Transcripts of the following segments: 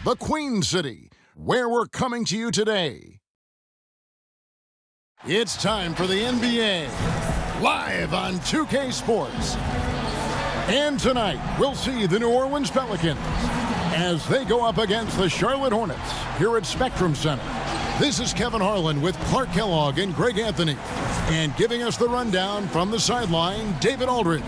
the Queen City, where we're coming to you today. It's time for the NBA, live on 2K Sports. And tonight, we'll see the New Orleans Pelicans as they go up against the Charlotte Hornets here at Spectrum Center. This is Kevin Harlan with Clark Kellogg and Greg Anthony. And giving us the rundown from the sideline, David Aldridge.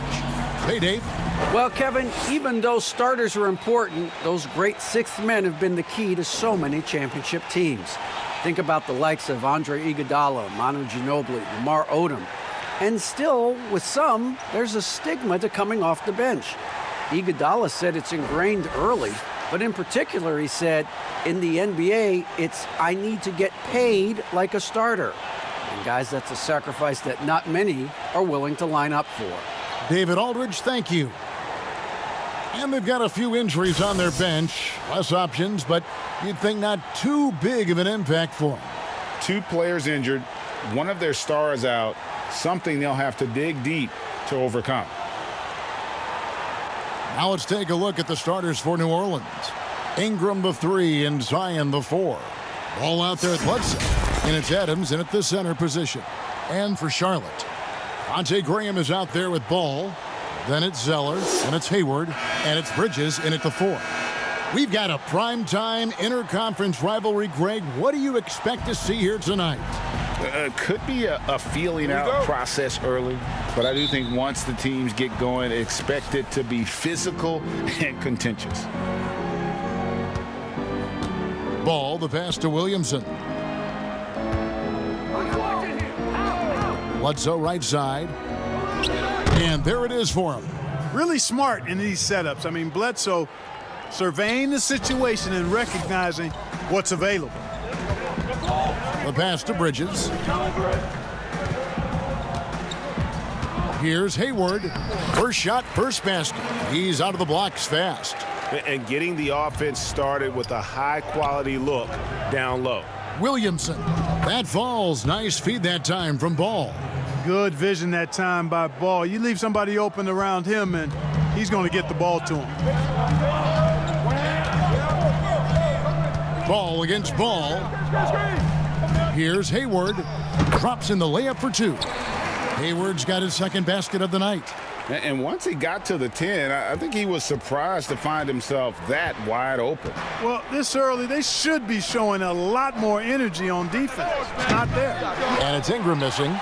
Hey, Dave. Well, Kevin, even though starters are important, those great sixth men have been the key to so many championship teams. Think about the likes of Andre Iguodala, Manu Ginobili, Lamar Odom. And still, with some, there's a stigma to coming off the bench. Iguodala said it's ingrained early, but in particular, he said, in the NBA, it's I need to get paid like a starter. And guys, that's a sacrifice that not many are willing to line up for. David Aldridge, thank you. And they've got a few injuries on their bench. Less options, but you'd think not too big of an impact for them. 2 players injured, one of their stars out, something they'll have to dig deep to overcome. Now let's take a look at the starters for New Orleans. Ingram the 3 and Zion the 4. Ball out there at Bledsoe. And it's Adams in at the center position. And for Charlotte, Devontae Graham is out there with Ball. Then it's Zeller, and it's Hayward, and it's Bridges in at the 4. We've got a primetime interconference rivalry, Greg. What do you expect to see here tonight? Could be a feeling out process early, but I do think once the teams get going, expect it to be physical and contentious. Ball, the pass to Williamson. Bledsoe right side. And there it is for him. Really smart in these setups. I mean, Bledsoe surveying the situation and recognizing what's available. The pass to Bridges. Here's Hayward. First shot, first basket. He's out of the blocks fast. And getting the offense started with a high-quality look down low. Williamson. That falls. Nice feed that time from Ball. Good vision that time by Ball. You leave somebody open around him, and he's going to get the ball to him. Ball against Ball. Here's Hayward. Drops in the layup for 2. Hayward's got his second basket of the night. And once he got to the 10, I think he was surprised to find himself that wide open. Well, this early, they should be showing a lot more energy on defense. It's not there. And it's Ingram missing.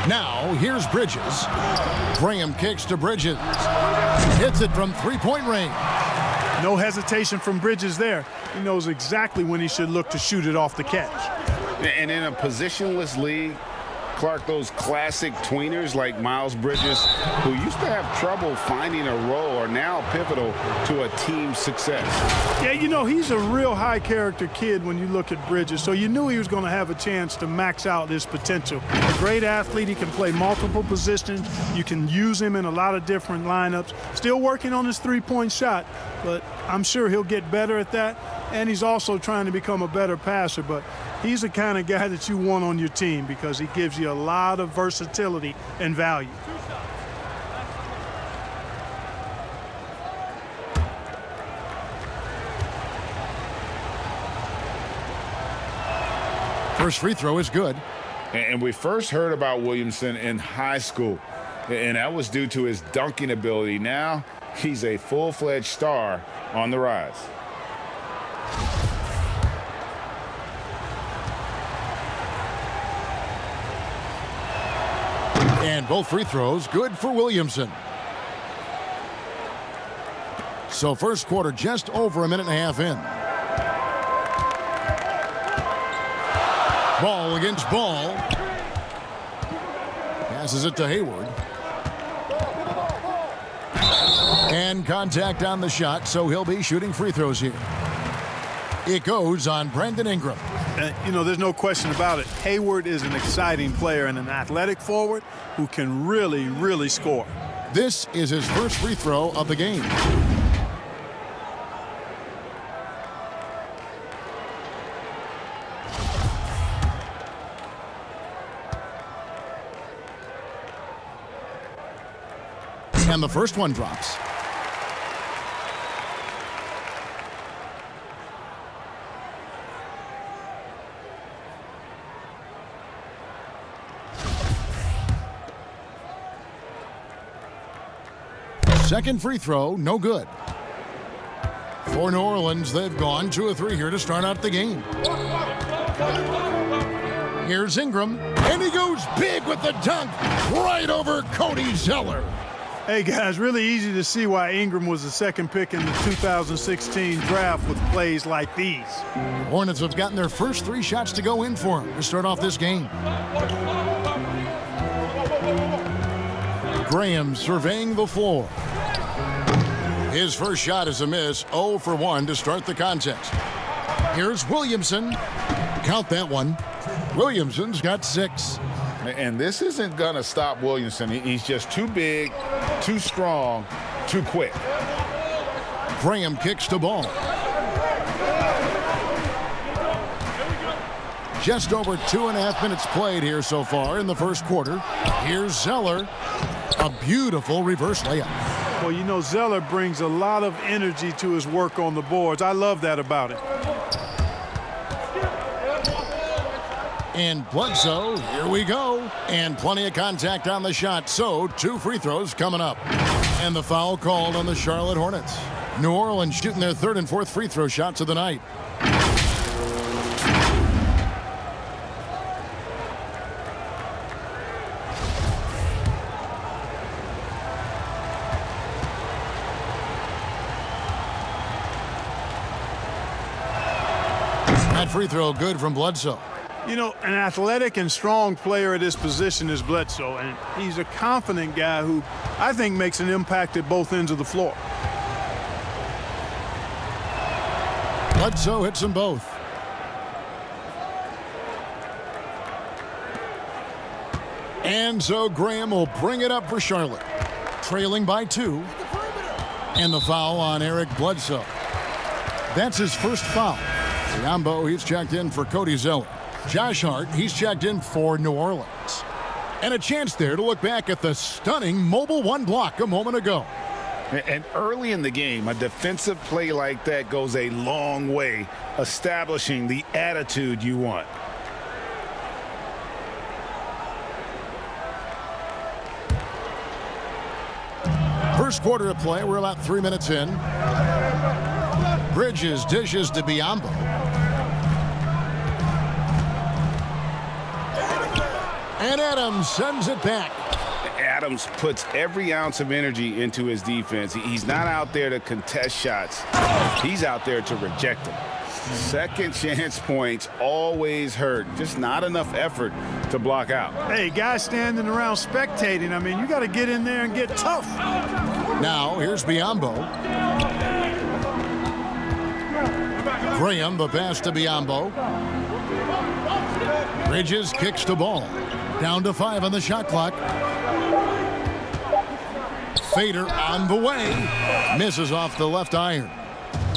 Now, here's Bridges. Graham kicks to Bridges. Hits it from three-point range. No hesitation from Bridges there. He knows exactly when he should look to shoot it off the catch. And in a positionless league, Clark, those classic tweeners like Miles Bridges, who used to have trouble finding a role, are now pivotal to a team's success. Yeah, you know, he's a real high-character kid when you look at Bridges, so you knew he was going to have a chance to max out his potential. A great athlete. He can play multiple positions. You can use him in a lot of different lineups. Still working on his three-point shot, but I'm sure he'll get better at that. And he's also trying to become a better passer, but he's the kind of guy that you want on your team because he gives you a lot of versatility and value. First free throw is good. And we first heard about Williamson in high school, and that was due to his dunking ability. Now he's a full-fledged star on the rise. And both free throws good for Williamson. So first quarter just over a minute and a half in. Ball against Ball. Passes it to Hayward. And contact on the shot, so he'll be shooting free throws here. It goes on Brandon Ingram. You know, there's no question about it. Hayward is an exciting player and an athletic forward who can really, really score. This is his first free throw of the game. And the first one drops. Second free throw, no good. For New Orleans, they've gone 2 of 3 here to start out the game. Here's Ingram, and he goes big with the dunk right over Cody Zeller. Hey, guys, really easy to see why Ingram was the second pick in the 2016 draft with plays like these. Hornets have gotten their first 3 shots to go in for him to start off this game. Graham surveying the floor. His first shot is a miss, 0 for 1 to start the contest. Here's Williamson. Count that one. Williamson's got 6. And this isn't going to stop Williamson. He's just too big, too strong, too quick. Graham kicks the ball. Just over 2.5 minutes played here so far in the first quarter. Here's Zeller. A beautiful reverse layup. Well, you know, Zeller brings a lot of energy to his work on the boards. I love that about him. And Bledsoe, here we go. And plenty of contact on the shot, so 2 free throws coming up. And the foul called on the Charlotte Hornets. New Orleans shooting their 3rd and 4th free throw shots of the night. That free throw good from Bledsoe. You know, an athletic and strong player at this position is Bledsoe, and he's a confident guy who I think makes an impact at both ends of the floor. Bledsoe hits them both. And so Graham will bring it up for Charlotte. Trailing by 2. And the foul on Eric Bledsoe. That's his first foul. Biyombo, he's checked in for Cody Zeller. Josh Hart, he's checked in for New Orleans. And a chance there to look back at the stunning mobile 1 block a moment ago. And early in the game, a defensive play like that goes a long way, establishing the attitude you want. First quarter of play, we're about 3 minutes in. Bridges dishes to Biyombo. And Adams sends it back. Adams puts every ounce of energy into his defense. He's not out there to contest shots. He's out there to reject them. Second chance points always hurt. Just not enough effort to block out. Hey, guys standing around spectating, I mean, you got to get in there and get tough. Now, here's Biyombo. Graham, the pass to Biyombo. Bridges kicks the ball. Down to 5 on the shot clock. Fader on the way. Misses off the left iron.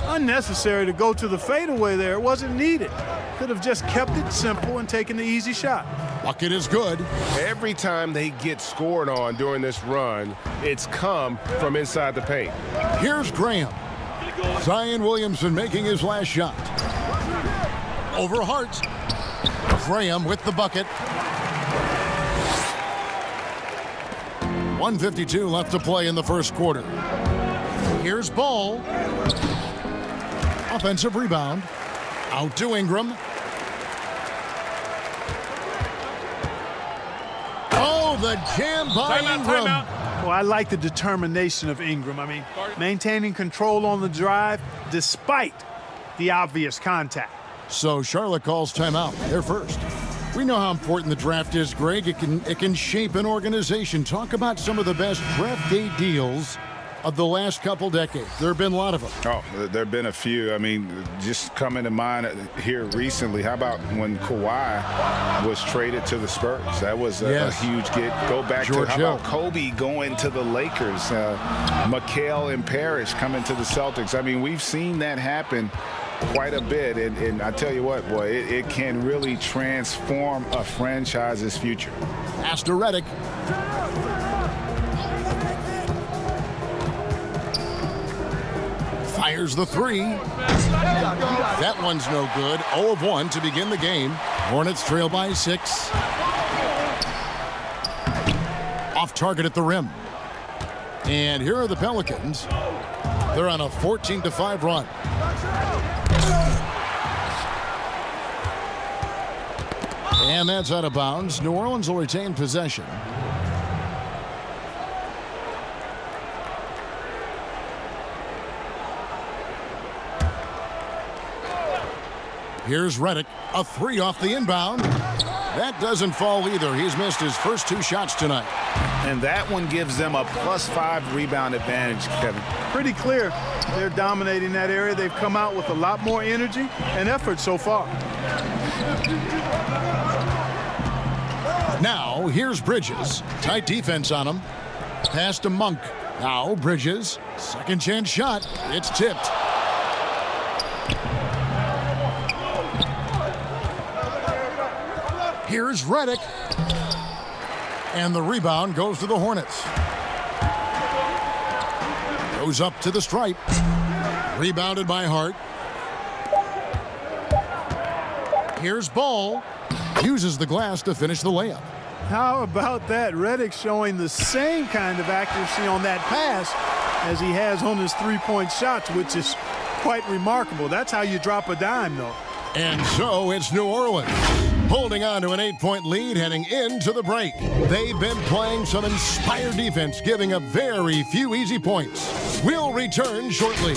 Unnecessary to go to the fadeaway there. It wasn't needed. Could have just kept it simple and taken the easy shot. Bucket is good. Every time they get scored on during this run, it's come from inside the paint. Here's Graham. Zion Williamson making his last shot. Over Hart. Graham with the bucket. 1:52 left to play in the first quarter. Here's Ball. Offensive rebound. Out to Ingram. Oh, the jam by Ingram. Well, I like the determination of Ingram. I mean, maintaining control on the drive despite the obvious contact. So Charlotte calls timeout. They're first. We know how important the draft is, Greg. It can shape an organization. Talk about some of the best draft day deals of the last couple decades. There have been a lot of them. Oh, there have been a few. I mean, just coming to mind here recently, how about when Kawhi was traded to the Spurs? That was a huge get. Go back George to, how Hill. about Kobe going to the Lakers? McHale and Parrish coming to the Celtics. I mean, we've seen that happen quite a bit, and I tell you what, boy, it can really transform a franchise's future. Pass to Redick. Fires the 3. That one's no good. 0 of 1 to begin the game. Hornets trail by 6. Off target at the rim. And here are the Pelicans. They're on a 14-5 run. And that's out of bounds. New Orleans will retain possession. Here's Redick, a three off the inbound. That doesn't fall either. He's missed his first 2 shots tonight. And that one gives them a +5 rebound advantage, Kevin. Pretty clear. They're dominating that area. They've come out with a lot more energy and effort so far. Now, here's Bridges. Tight defense on him. Pass to Monk. Now, Bridges. Second chance shot. It's tipped. Here's Redick. And the rebound goes to the Hornets. Goes up to the stripe. Rebounded by Hart. Here's Ball. Uses the glass to finish the layup. How about that? Redick showing the same kind of accuracy on that pass as he has on his three-point shots, which is quite remarkable. That's how you drop a dime, though. And so it's New Orleans, holding on to an 8-point lead heading into the break. They've been playing some inspired defense, giving up very few easy points. We'll return shortly.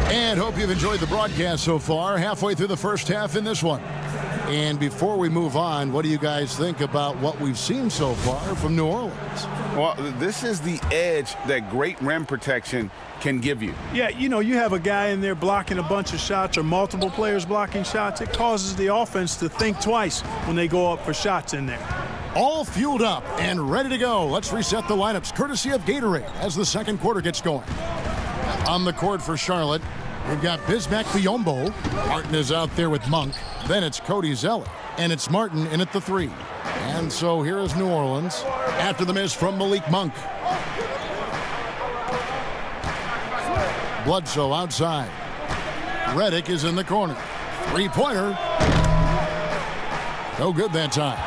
And hope you've enjoyed the broadcast so far. Halfway through the first half in this one. And before we move on, what do you guys think about what we've seen so far from New Orleans? Well, this is the edge that great rim protection can give you. Yeah, you know, you have a guy in there blocking a bunch of shots or multiple players blocking shots. It causes the offense to think twice when they go up for shots in there. All fueled up and ready to go. Let's reset the lineups courtesy of Gatorade as the second quarter gets going. On the court for Charlotte, we've got Bismack Biyombo. Martin is out there with Monk. Then it's Cody Zeller. And it's Martin in at the 3. And so here is New Orleans after the miss from Malik Monk. Bledsoe outside. Redick is in the corner. Three-pointer. No good that time.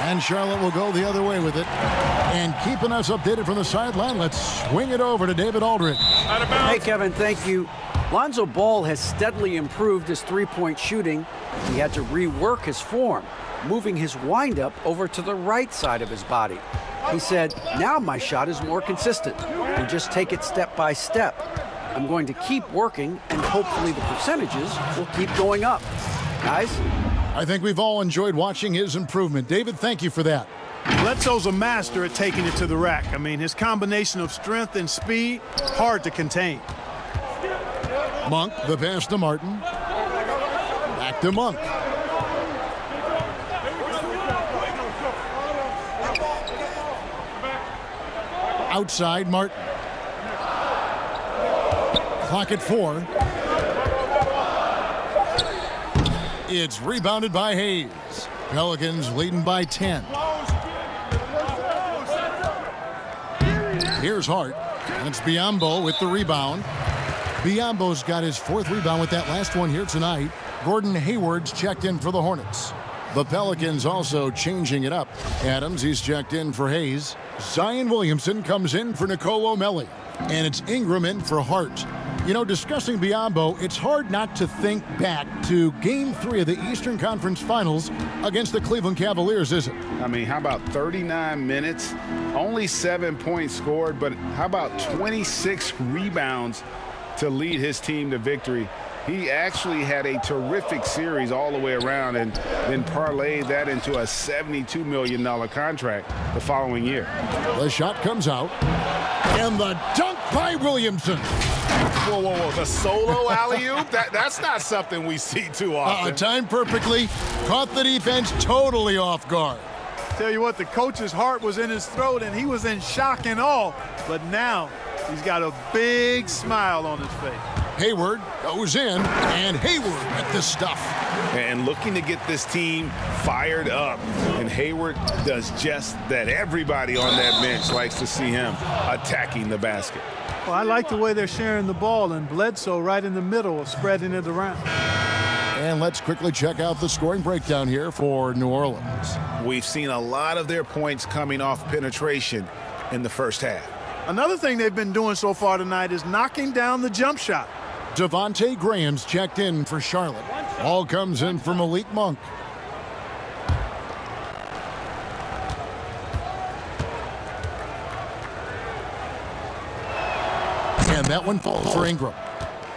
And Charlotte will go the other way with it. And keeping us updated from the sideline, let's swing it over to David Aldridge. Hey, Kevin, thank you. Lonzo Ball has steadily improved his three-point shooting. He had to rework his form, moving his windup over to the right side of his body. He said, now my shot is more consistent. We just take it step by step. I'm going to keep working, and hopefully the percentages will keep going up. Guys? I think we've all enjoyed watching his improvement. David, thank you for that. Bledsoe's a master at taking it to the rack. I mean, his combination of strength and speed, hard to contain. Monk, the pass to Martin. Back to Monk. Outside, Martin. Clock at 4. It's rebounded by Hayes. Pelicans leading by 10. Here's Hart. And it's Biyombo with the rebound. Biyombo's got his 4th rebound with that last one here tonight. Gordon Hayward's checked in for the Hornets. The Pelicans also changing it up. Adams, he's checked in for Hayes. Zion Williamson comes in for Nicolo Melli. And it's Ingram in for Hart. You know, discussing Biyombo, it's hard not to think back to Game 3 of the Eastern Conference Finals against the Cleveland Cavaliers, isn't it? I mean, how about 39 minutes? Only 7 points scored, but how about 26 rebounds to lead his team to victory? He actually had a terrific series all the way around and then parlayed that into a $72 million contract the following year. The shot comes out, and the dunk by Williamson. Whoa, whoa, whoa. The solo alley-oop? That's not something we see too often. Timed perfectly. Caught the defense totally off guard. Tell you what, the coach's heart was in his throat, and he was in shock and awe. But now he's got a big smile on his face. Hayward goes in, and Hayward with this stuff. And looking to get this team fired up. And Hayward does just that. Everybody on that bench likes to see him attacking the basket. Well, I like the way they're sharing the ball, and Bledsoe right in the middle of spreading it around. And let's quickly check out the scoring breakdown here for New Orleans. We've seen a lot of their points coming off penetration in the first half. Another thing they've been doing so far tonight is knocking down the jump shot. Devontae Graham's checked in for Charlotte. Ball comes in for Malik Monk. And that one falls for Ingram.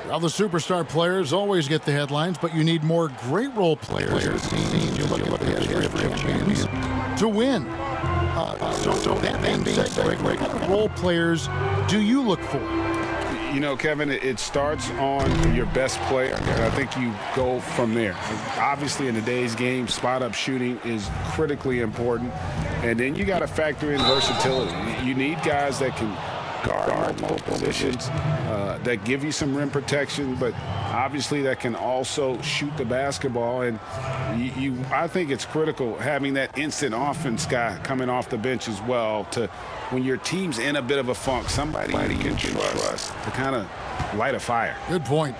Now the superstar players always get the headlines, but you need more great role players to win. So that being said, what role players do you look for? You know, Kevin, it starts on your best player, and I think you go from there. Obviously, in today's game, spot-up shooting is critically important, and then you got to factor in versatility. You need guys that can guard multiple positions, that give you some rim protection, but obviously that can also shoot the basketball. And I think it's critical having that instant offense guy coming off the bench as well, to when your team's in a bit of a funk, somebody you can trust to kind of light a fire. Good point.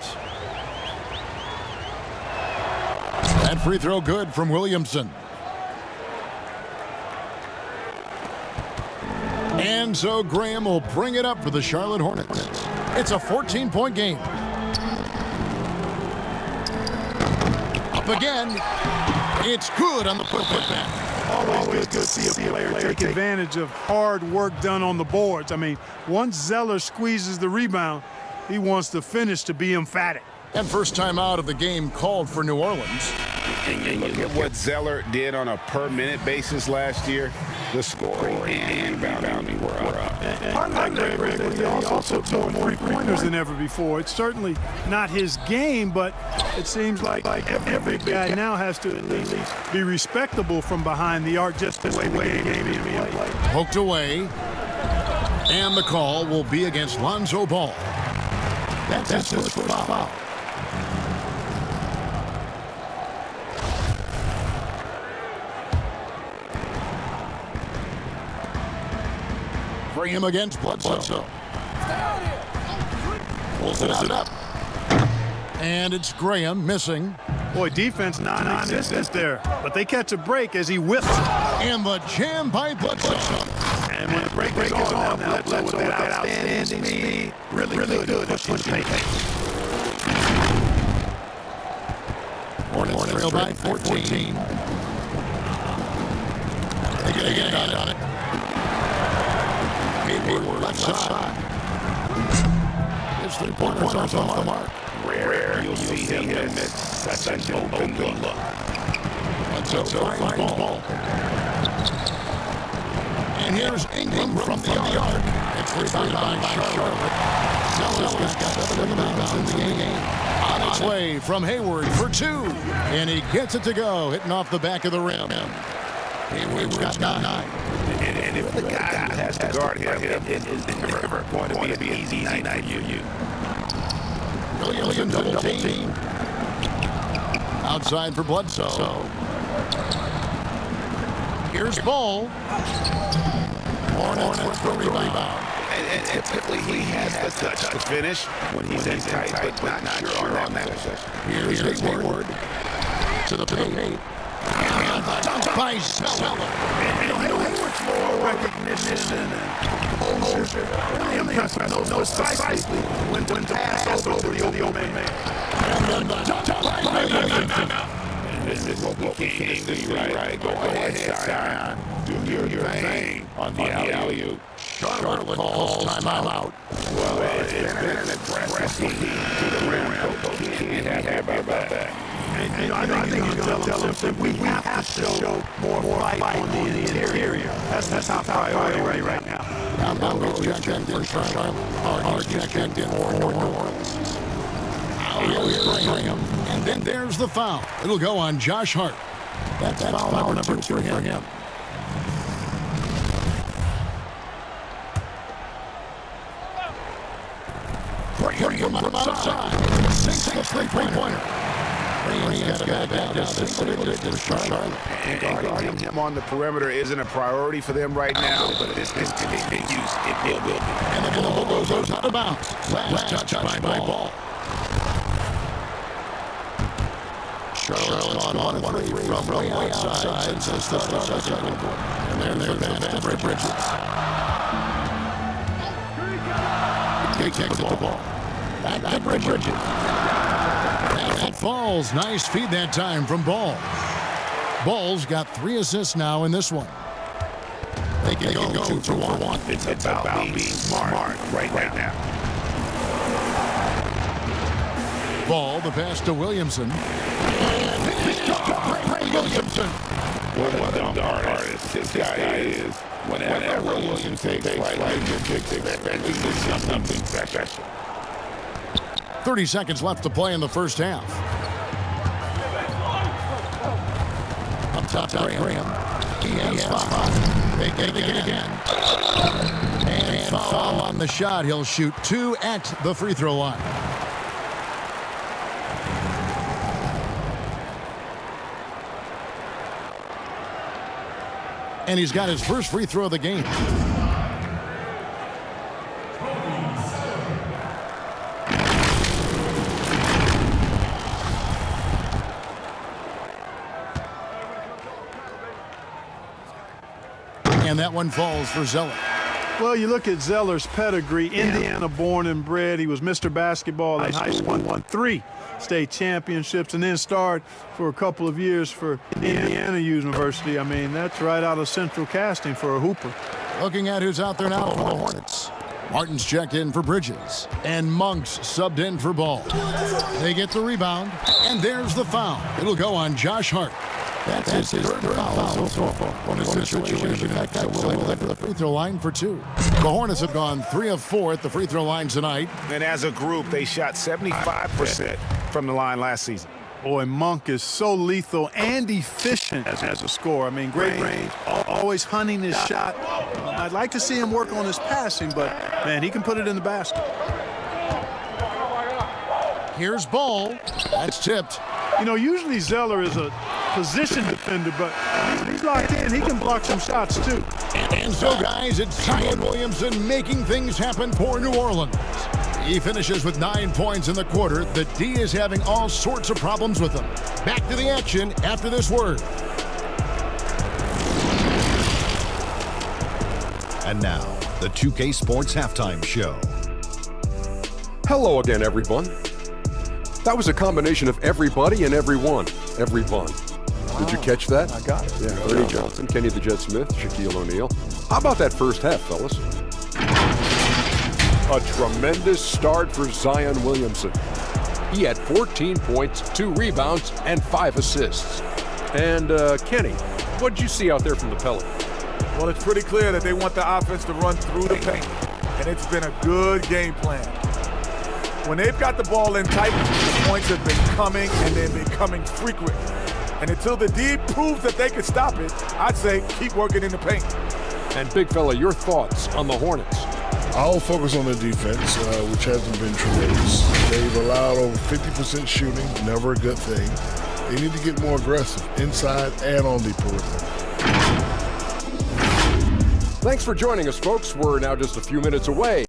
That free throw good from Williamson. And so Graham will bring it up for the Charlotte Hornets. It's a 14-point game. Up again. It's good on the putback. Always good to see a player take advantage of hard work done on the boards. I mean, once Zeller squeezes the rebound, he wants the finish to be emphatic. And first time out of the game called for New Orleans. And look at what Zeller did on a per-minute basis last year. The scoring and rebounding were up. And he also took more three-pointers than ever before. It's certainly not his game, but it seems like every guy now has to at least be respectable from behind the arc, just the way the game is being played. Poked away. And the call will be against Lonzo Ball. That's his first foul. Bring him against Bledsoe. Pulls it up. And it's Graham missing. Boy, defense non-existent there. But they catch a break as he whips it. And the jam by Bledsoe. And when the break is on, now Bledsoe with that outstanding speed. Really good at pushing. Hornets trail by 14. They get on it. Hayward left side. His three-pointers are off the mark. Rare you'll see him miss such an open look. Bledsoe finds ball. And here's Ingram from the arc. It's rebounded by Charlotte. Zeller got 7 rebounds in the game. On its way from Hayward for 2. And he gets it to go, hitting off the back of the rim. Hayward's got 9. And if the guy who has to guard him, it is never going to be an easy night for you. Williamson double team. Outside for Bledsoe. Here's Ball. Hornets with the rebound. And typically he has the touch to finish when he's in tight, but not sure on that possession. Here's Hayward to the paint. And the dunk by Zeller. Hayward's more recognition and composure. Really impressed by those precisely when to pass over the open man. And then the dunk by Williamson. And this is what we came to see, right? Go ahead, Zion. Do your thing on the alley-oop. Charlotte calls timeout. Well, it's been an aggressive to the rim. Coach can't be happy about that. And I think he's going to tell us that we have to show more fight on the interior. That's our priority right now. Now Lonzo checked in for Charlotte. Hard checked in for New Orleans. Here's Graham. And then there's the foul. It'll go on Josh Hart. That's foul number 2 for him. Graham from outside. Sinks the three-pointer. Graham's got a guy down to single digits for Charlotte. Guarding him on the perimeter isn't a priority for them right now, but this continues. It will be. And the ball goes out of bounds. Last touch by Ball. Charlotte's on 1-3 from way outside. And says the second quarter. And there's the pass to Bridges. He takes the ball. Back to Bridges. And that falls. Nice feed that time from Ball. Ball's got 3 assists now in this one. They can go 2 for 1. It's about being smart right now. Ball, the pass to Williamson. Williamson. What an artist this guy is. Whenever Williamson takes flight, something special. 30 seconds left to play in the first half. Up top, Graham. He has 5. They get it again. And foul on the shot. He'll shoot 2 at the free throw line. And he's got his first free throw of the game. And that one falls for Zeller. Well, you look at Zeller's pedigree, Indiana born and bred. He was Mr. Basketball in high school, won 3 state championships, and then starred for a couple of years for Indiana University. I mean, that's right out of central casting for a hooper. Looking at who's out there now for the Hornets. Martin's checked in for Bridges, and Monk's subbed in for Ball. They get the rebound, and there's the foul. It'll go on Josh Hart. That's his third foul so far. On a situation that guy will head to the free throw line for 2. The Hornets have gone 3 of 4 at the free throw line tonight. And as a group, they shot 75% from the line last season. Boy, Monk is so lethal and efficient as a scorer. I mean, great range, always hunting his shot. I'd like to see him work on his passing, but, man, he can put it in the basket. Here's Ball. That's tipped. You know, usually Zeller is a position defender, but he's locked in. He can block some shots, too. And so, guys, it's Zion Williamson making things happen for New Orleans. He finishes with 9 points in the quarter. The D is having all sorts of problems with him. Back to the action after this word. And now, the 2K Sports Halftime Show. Hello again, everyone. That was a combination of everybody and everyone. Everyone. Did you catch that? I got it. Yeah, Ernie Johnson, Kenny the Jet Smith, Shaquille O'Neal. How about that first half, fellas? A tremendous start for Zion Williamson. He had 14 points, 2 rebounds, and 5 assists. And Kenny, what did you see out there from the Pelicans? Well, it's pretty clear that they want the offense to run through the paint, and it's been a good game plan. When they've got the ball in tight, the points have been coming, and they've been coming frequent. And until the D proves that they can stop it, I'd say keep working in the paint. And big fella, your thoughts on the Hornets? I'll focus on the defense, which hasn't been tremendous. They've allowed over 50% shooting, never a good thing. They need to get more aggressive inside and on the perimeter. Thanks for joining us, folks. We're now just a few minutes away.